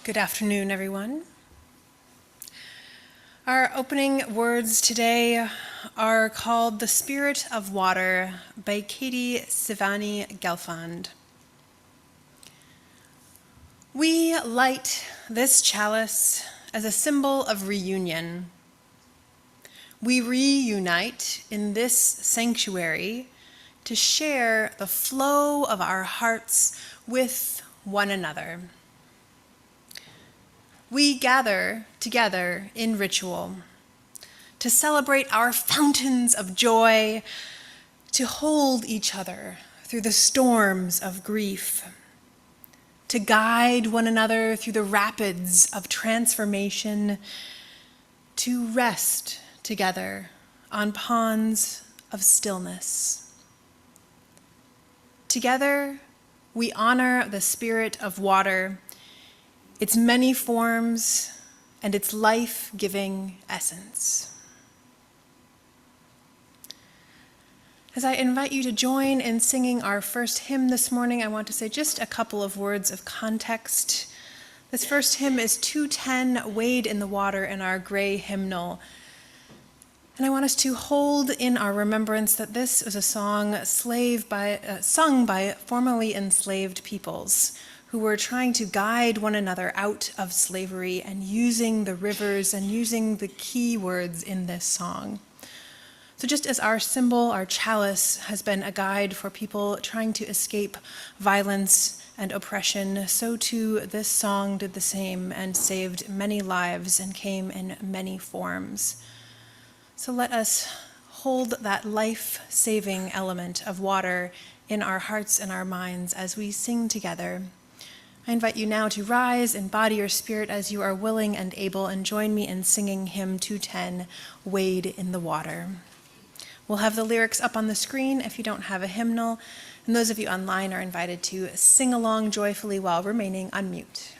Good afternoon, everyone. Our opening words today are called The Spirit of Water by Katie Sivani Gelfand. We light this chalice as a symbol of reunion. We reunite in this sanctuary to share the flow of our hearts with one another. We gather together in ritual to celebrate our fountains of joy, to hold each other through the storms of grief, to guide one another through the rapids of transformation, to rest together on ponds of stillness. Together, we honor the spirit of water, its many forms, and its life-giving essence. As I invite you to join in singing our first hymn this morning, I want to say just a couple of words of context. This first hymn is 210, Wade in the Water, in our gray hymnal. And I want us to hold in our remembrance that this is a song sung by formerly enslaved peoples who were trying to guide one another out of slavery and using the rivers and using the key words in this song. So just as our symbol, our chalice, has been a guide for people trying to escape violence and oppression, so too this song did the same and saved many lives and came in many forms. So let us hold that life-saving element of water in our hearts and our minds as we sing together. I invite you now to rise in body or spirit as you are willing and able, and join me in singing hymn 210, Wade in the Water. We'll have the lyrics up on the screen if you don't have a hymnal, and those of you online are invited to sing along joyfully while remaining on mute.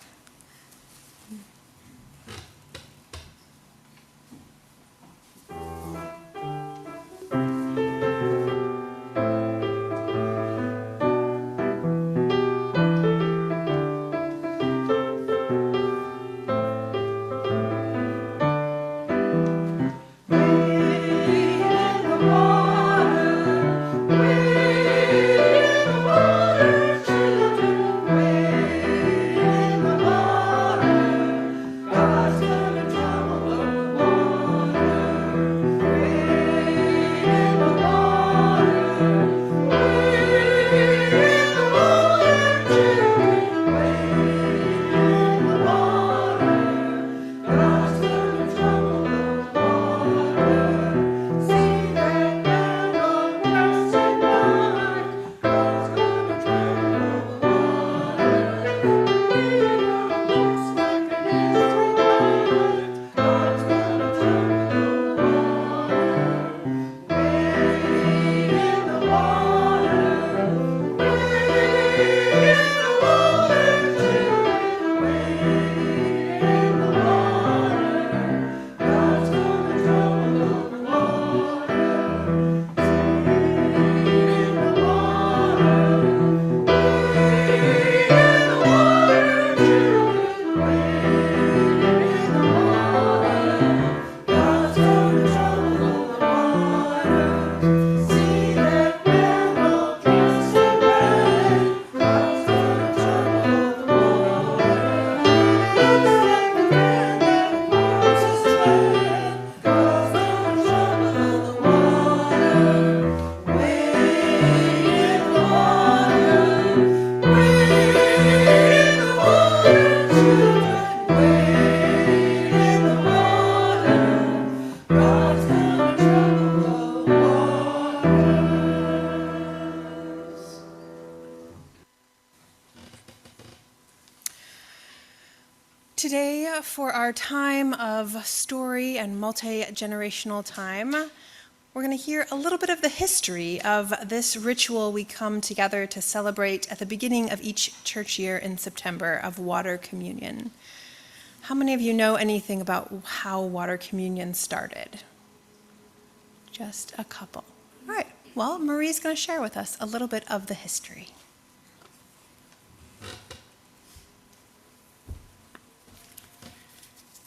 Today, for our time of story and multi-generational time, we're going to hear a little bit of the history of this ritual we come together to celebrate at the beginning of each church year in September of water communion. How many of you know anything about how water communion started? Just a couple. All right, well, Marie's going to share with us a little bit of the history.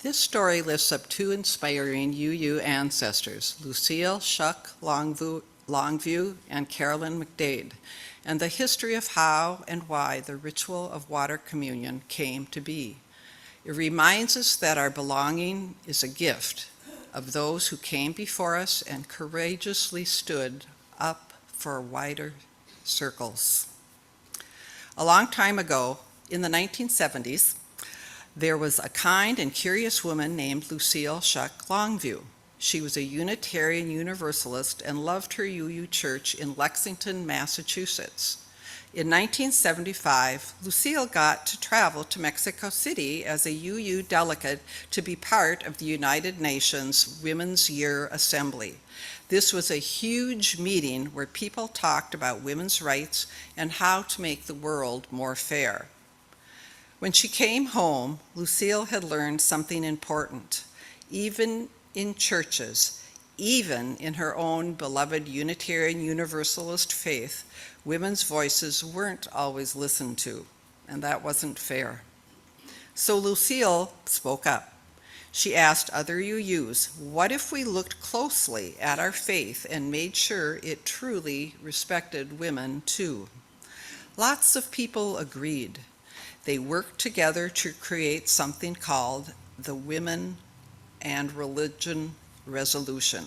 This story lifts up two inspiring UU ancestors, Lucille Shuck Longview and Carolyn McDade, and the history of how and why the ritual of water communion came to be. It reminds us that our belonging is a gift of those who came before us and courageously stood up for wider circles. A long time ago, in the 1970s, there was a kind and curious woman named Lucille Shuck Longview. She was a Unitarian Universalist and loved her UU church in Lexington, Massachusetts. In 1975, Lucille got to travel to Mexico City as a UU delegate to be part of the United Nations Women's Year Assembly. This was a huge meeting where people talked about women's rights and how to make the world more fair. When she came home, Lucille had learned something important. Even in churches, even in her own beloved Unitarian Universalist faith, women's voices weren't always listened to, and that wasn't fair. So Lucille spoke up. She asked other UUs, what if we looked closely at our faith and made sure it truly respected women too? Lots of people agreed. They worked together to create something called the Women and Religion Resolution.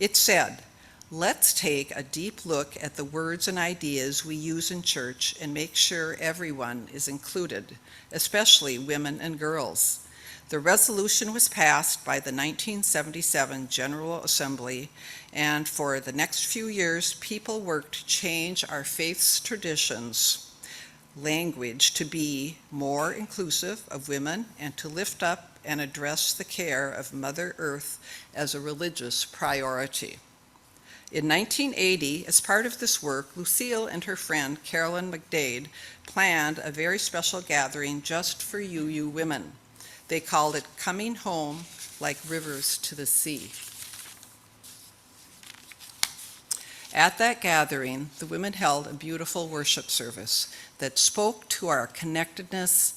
It said, let's take a deep look at the words and ideas we use in church and make sure everyone is included, especially women and girls. The resolution was passed by the 1977 General Assembly, and for the next few years, people worked to change our faith's traditions language to be more inclusive of women and to lift up and address the care of Mother Earth as a religious priority. In 1980, as part of this work, Lucille and her friend Carolyn McDade planned a very special gathering just for UU women. They called it Coming Home Like Rivers to the Sea. At that gathering, the women held a beautiful worship service that spoke to our connectedness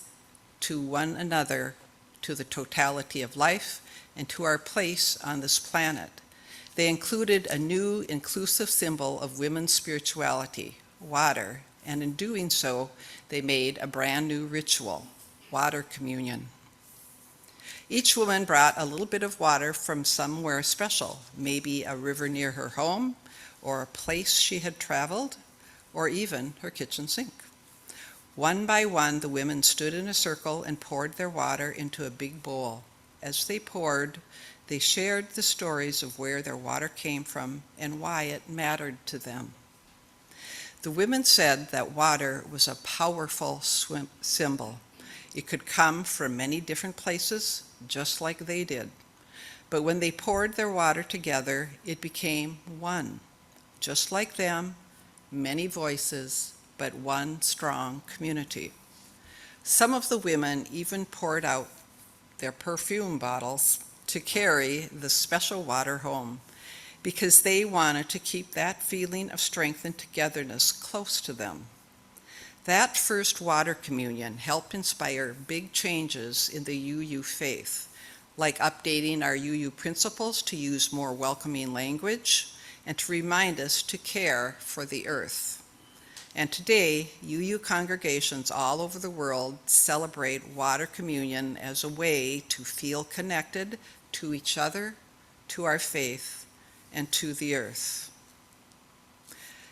to one another, to the totality of life, and to our place on this planet. They included a new inclusive symbol of women's spirituality, water, and in doing so, they made a brand new ritual, water communion. Each woman brought a little bit of water from somewhere special, maybe a river near her home, or a place she had traveled, or even her kitchen sink. One by one, the women stood in a circle and poured their water into a big bowl. As they poured, they shared the stories of where their water came from and why it mattered to them. The women said that water was a powerful symbol. It could come from many different places, just like they did. But when they poured their water together, it became one. Just like them, many voices, but one strong community. Some of the women even poured out their perfume bottles to carry the special water home because they wanted to keep that feeling of strength and togetherness close to them. That first water communion helped inspire big changes in the UU faith, like updating our UU principles to use more welcoming language and to remind us to care for the earth. And today, UU congregations all over the world celebrate water communion as a way to feel connected to each other, to our faith, and to the earth.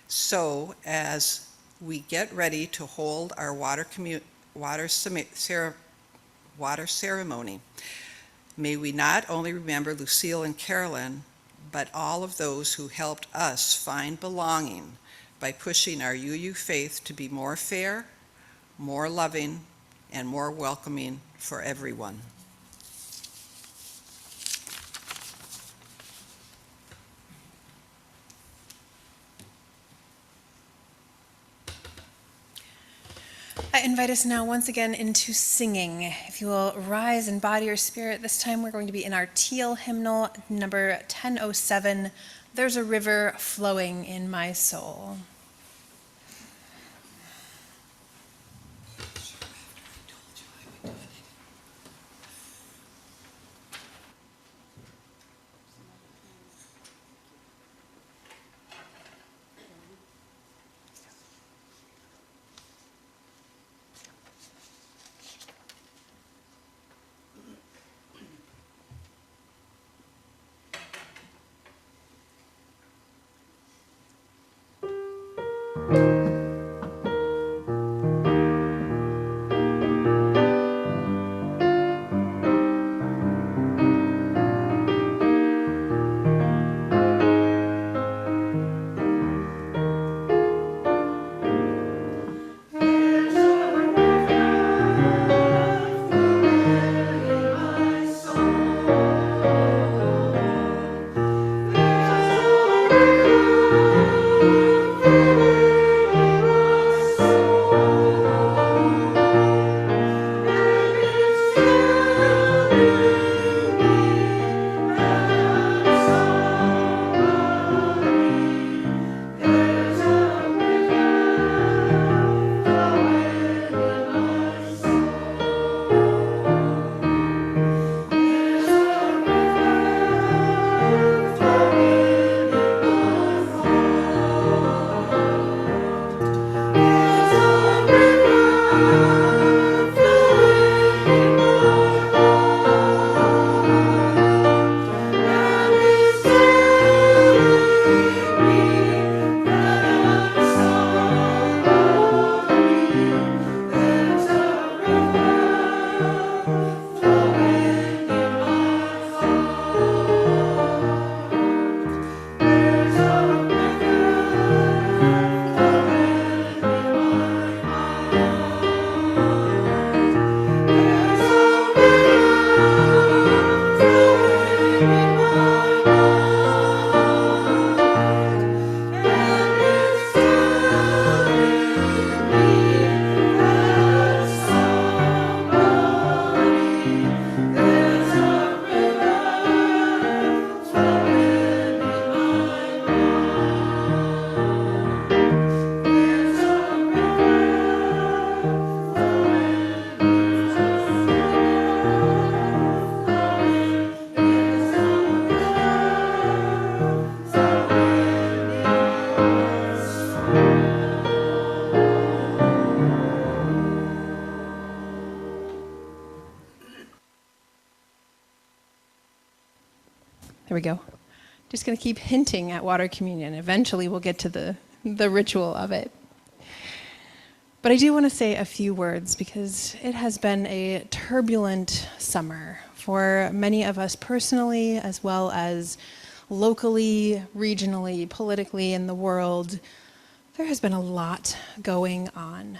So, as we get ready to hold our water ceremony, may we not only remember Lucille and Carolyn, but all of those who helped us find belonging by pushing our UU faith to be more fair, more loving, and more welcoming for everyone. I invite us now once again into singing. If you will rise in body or spirit, this time we're going to be in our teal hymnal, number 1007, There's a River Flowing in My Soul. There we go. Just going to keep hinting at water communion. Eventually we'll get to the ritual of it. But I do want to say a few words because it has been a turbulent summer for many of us personally, as well as locally, regionally, politically in the world. There has been a lot going on.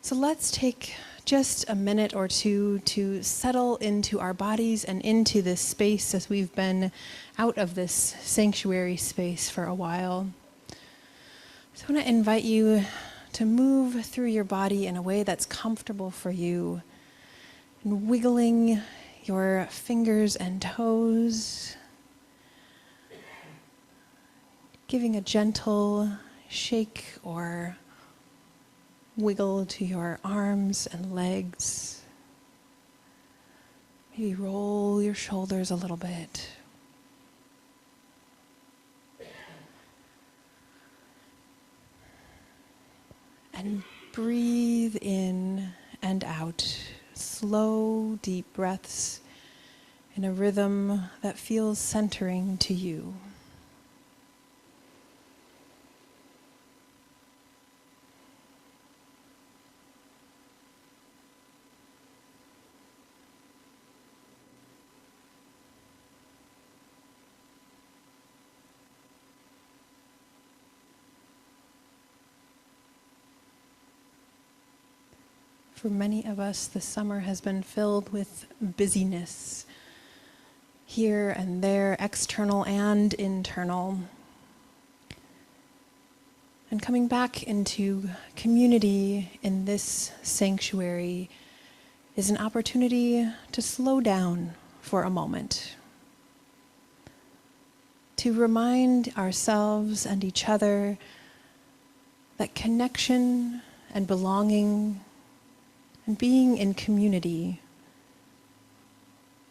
So let's take just a minute or two to settle into our bodies and into this space as we've been out of this sanctuary space for a while. So I want to invite you to move through your body in a way that's comfortable for you, and wiggling your fingers and toes, giving a gentle shake or wiggle to your arms and legs. Maybe roll your shoulders a little bit. And breathe in and out, slow, deep breaths in a rhythm that feels centering to you. For many of us, the summer has been filled with busyness, here and there, external and internal. And coming back into community in this sanctuary is an opportunity to slow down for a moment, to remind ourselves and each other that connection and belonging and being in community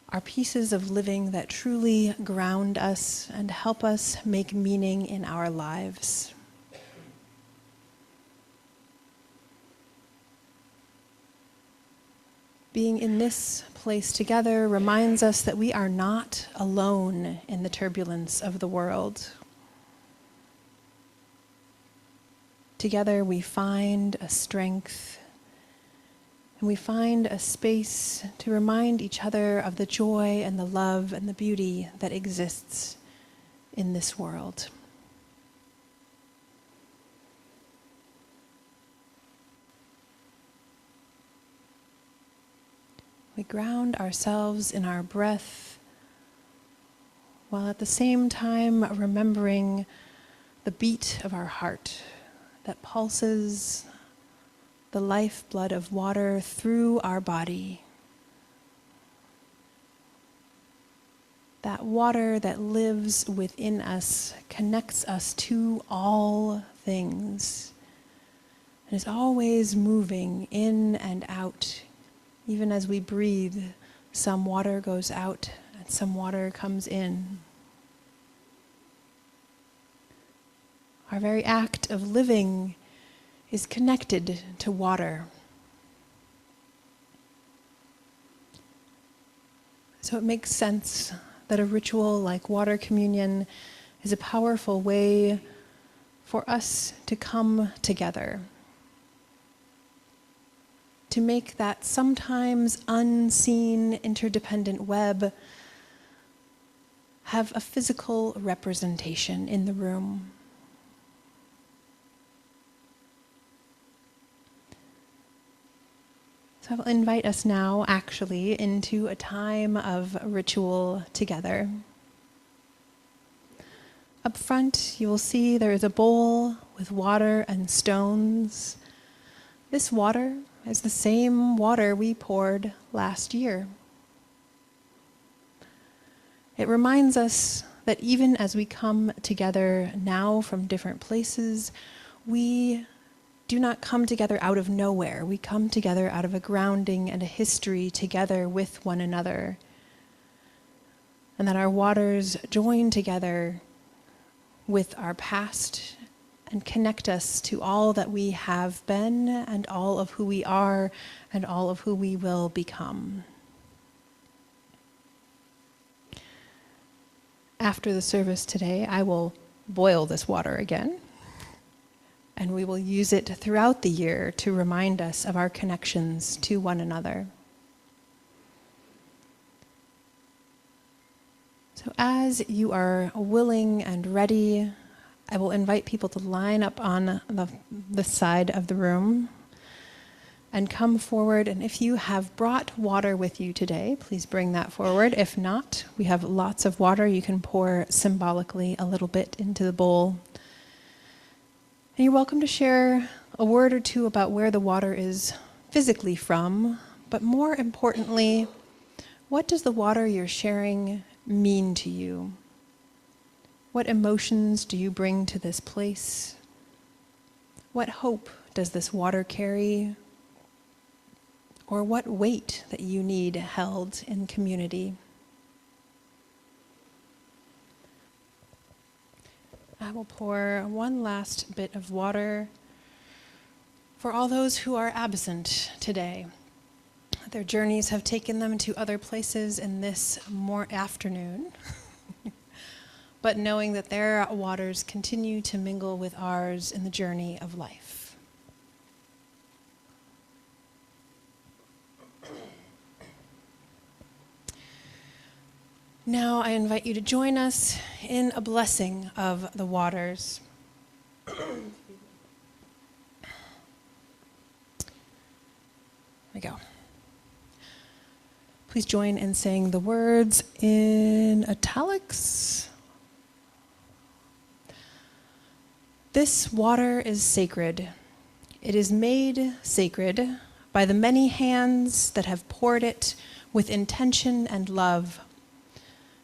are pieces of living that truly ground us and help us make meaning in our lives. Being in this place together reminds us that we are not alone in the turbulence of the world. Together we find a strength, and we find a space to remind each other of the joy and the love and the beauty that exists in this world. We ground ourselves in our breath, while at the same time remembering the beat of our heart that pulses the lifeblood of water through our body. That water that lives within us connects us to all things and is always moving in and out. Even as we breathe, some water goes out and some water comes in. Our very act of living is connected to water. So it makes sense that a ritual like water communion is a powerful way for us to come together, to make that sometimes unseen interdependent web have a physical representation in the room. So I'll invite us now, actually, into a time of ritual together. Up front, you will see there is a bowl with water and stones. This water is the same water we poured last year. It reminds us that even as we come together now from different places, we do not come together out of nowhere. We come together out of a grounding and a history together with one another. And that our waters join together with our past and connect us to all that we have been and all of who we are and all of who we will become. After the service today, I will boil this water again, and we will use it throughout the year to remind us of our connections to one another. So as you are willing and ready, I will invite people to line up on the side of the room and come forward. And if you have brought water with you today, please bring that forward. If not, we have lots of water. You can pour symbolically a little bit into the bowl. And you're welcome to share a word or two about where the water is physically from, but more importantly, what does the water you're sharing mean to you? What emotions do you bring to this place? What hope does this water carry? Or what weight that you need held in community? I will pour one last bit of water for all those who are absent today. Their journeys have taken them to other places in this afternoon, but knowing that their waters continue to mingle with ours in the journey of life. Now I invite you to join us in a blessing of the waters. Here we go. Please join in saying the words in italics. This water is sacred. It is made sacred by the many hands that have poured it with intention and love.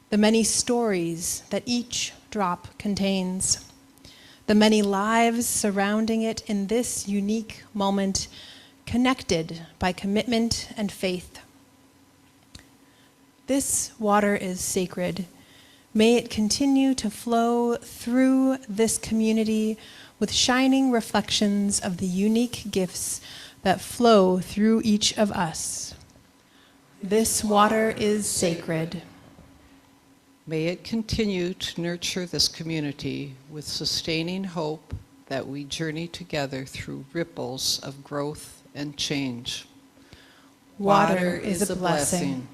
The many stories that each drop contains, the many lives surrounding it in this unique moment, connected by commitment and faith. This water is sacred. May it continue to flow through this community with shining reflections of the unique gifts that flow through each of us. This water is sacred. May it continue to nurture this community with sustaining hope that we journey together through ripples of growth and change. Water is a blessing.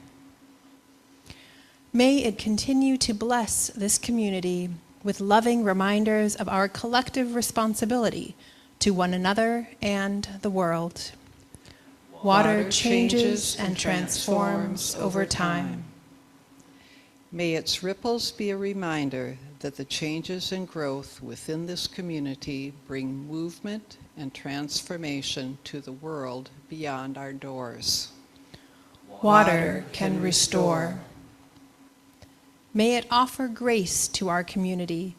May it continue to bless this community with loving reminders of our collective responsibility to one another and the world. Water changes and transforms over time. May its ripples be a reminder that the changes and growth within this community bring movement and transformation to the world beyond our doors. Water can restore. May it offer grace to our community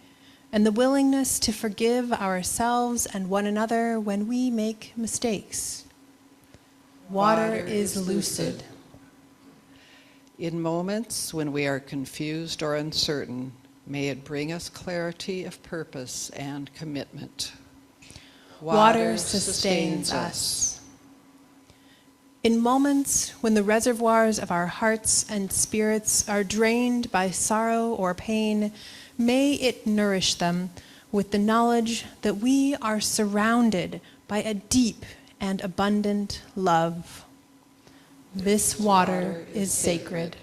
and the willingness to forgive ourselves and one another when we make mistakes. Water is lucid. In moments when we are confused or uncertain, may it bring us clarity of purpose and commitment. Water sustains us. In moments when the reservoirs of our hearts and spirits are drained by sorrow or pain, may it nourish them with the knowledge that we are surrounded by a deep and abundant love. This water is sacred.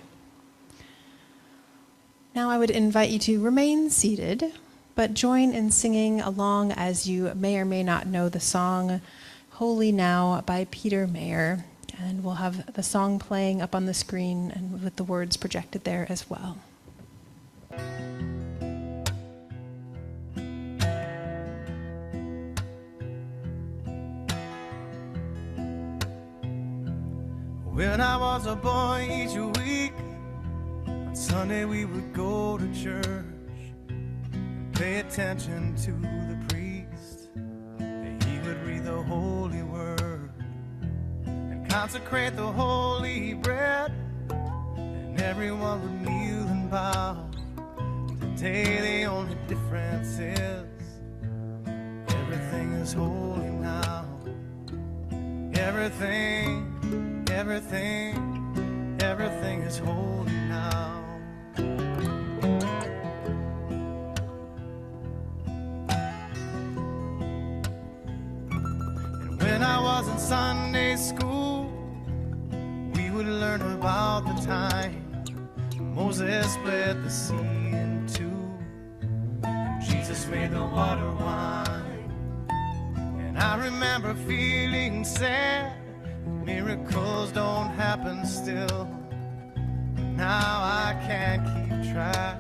Now I would invite you to remain seated, but join in singing along as you may or may not know the song Holy Now by Peter Mayer. And we'll have the song playing up on the screen and with the words projected there as well. When I was a boy each week, on Sunday we would go to church and pay attention to the priest. He would read the holy word and consecrate the holy bread, and everyone would kneel and bow. Today the only difference is everything is holy now. Everything is holy now. was in Sunday school, we would learn about the time Moses split the sea in two, and Jesus made the water wine. And I remember feeling sad, miracles don't happen still. But now I can't keep track,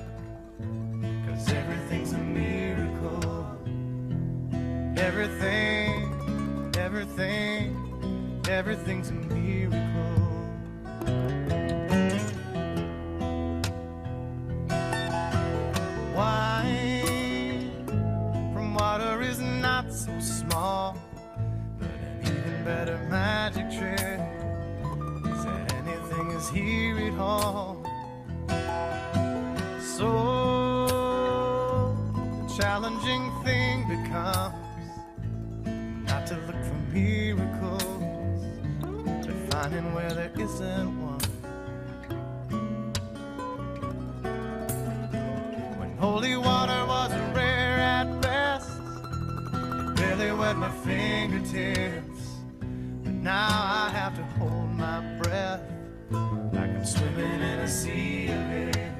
'cause everything's a miracle. Everything's a miracle. Wine from water is not so small, but an even better magic trick is that anything is here at home. So the challenging thing becomes not to look for miracles, but finding where there isn't one. When holy water was rare at best, it barely wet my fingertips. But now I have to hold my breath like I'm swimming in a sea of it.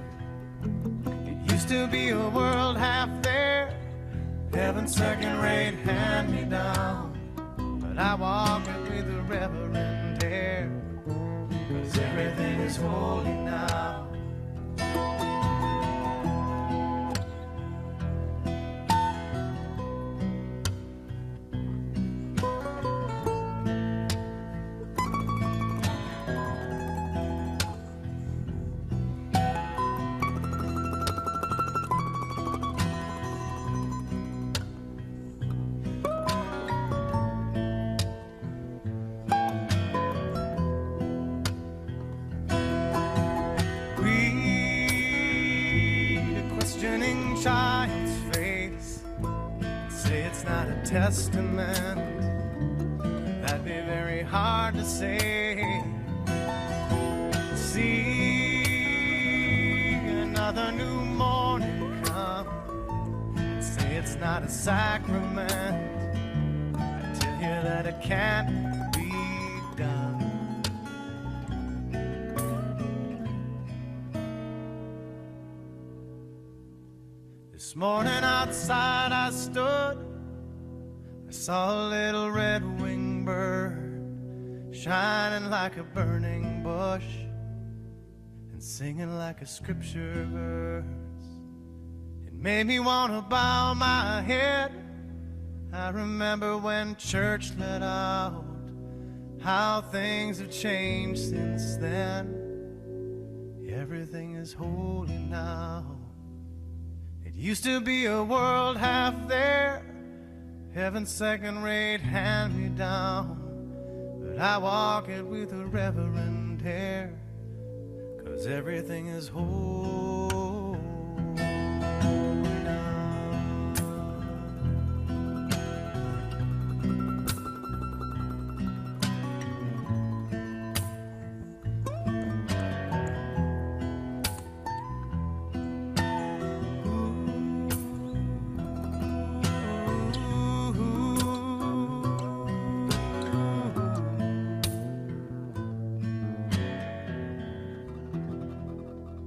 It used to be a world half there, heaven's second-rate hand-me-down. But I walk it with a reverent air, 'cause everything is holy now. Child's face, say it's not a testament. That'd be very hard to say. See another new morning come, say it's not a sacrament. I tell you that it can't be done. This morning outside I stood, I saw a little red-winged bird shining like a burning bush and singing like a scripture verse. It made me want to bow my head. I remember when church let out, how things have changed since then. Everything is holy now. It used to be a world half there, heaven's second-rate hand-me-down. But I walk it with a reverent air, 'cause everything is holy.